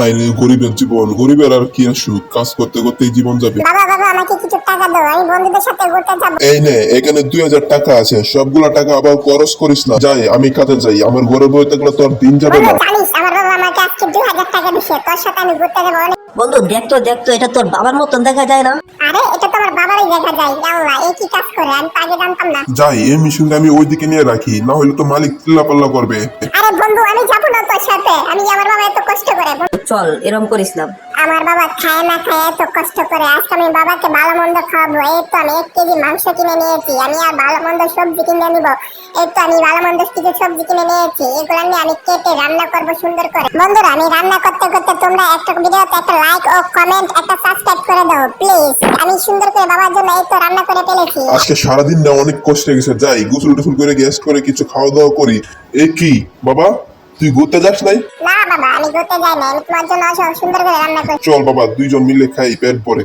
হায় রে গরিবের জীবন, গরিবের আর কি সুখ, কাজ করতে করতেই জীবন যাবে। বাবা বাবা আমাকে কিছু টাকা দাও, আমি বন্ধুদের সাথে ঘুরতে যাব। এই নে, এখানে 2000 টাকা আছে, সবগুলা টাকা আবার খরচ করিস না। যাই, আমি কাজে যাই, আমার ঘরে বই থাকলে তোর দিন যাবে বন্ধু না। জানিস আমার বাবা আমাকে আজকে 2000 টাকা দিছে, তোর সাথে আমি ঘুরতে যাবো অনেক। বন্ধু দেখতো দেখতো, এটা তোর বাবার মতন দেখা যায় না? আরে এটা তো আমার বাবারই দেখা যায়। আল্লাহ, এই কি কাজ করে, আমি তো আগে জানতাম না। যাই, এই মেশিনটা আমি ওইদিকে নিয়ে রাখি, না হলে তো মালিক চিল্লাপাল্লা করবে। আরে বন্ধু আমি যাবো না তোর সাথে, আমার বাবা এত কষ্ট করে। চল, এরম করিস না। আমার বাবা খায় না খায় এত কষ্ট করে, আজকে আমি বাবাকে ভালো মন্দ খাওয়াবো। এই তো আমি 1 কেজি মাংস কিনে নিয়েছি, আমি আর ভালো মন্দ সবজি কিনে নিব। এই তো আমি ভালো মন্দ কিছু সবজি কিনে নিয়েছি, এগুলো নিয়ে আমি কেটে রান্না করব সুন্দর করে। বন্ধুরা আমি রান্না করতে করতে তোমরা একটা ভিডিওতে একটা লাইক ও কমেন্ট একটা সাবস্ক্রাইব করে দাও প্লিজ। আমি সুন্দর করে বাবার জন্য এই তো রান্না করে ফেলেছি। আজকে সারাদিন না অনেক কষ্ট গেছে, যাই গোসল টোসল করে গ্যাস করে কিছু খাওয়া দাওয়া করি। এ কি বাবা, তুই ঘুরতে যাস নাই? না বাবা আমি ঘুরতে যাই না, আমি তোমার জন্য সুন্দর করে রান্না করি। চল বাবা, দুইজন মিলে খাই, পেট ভরে।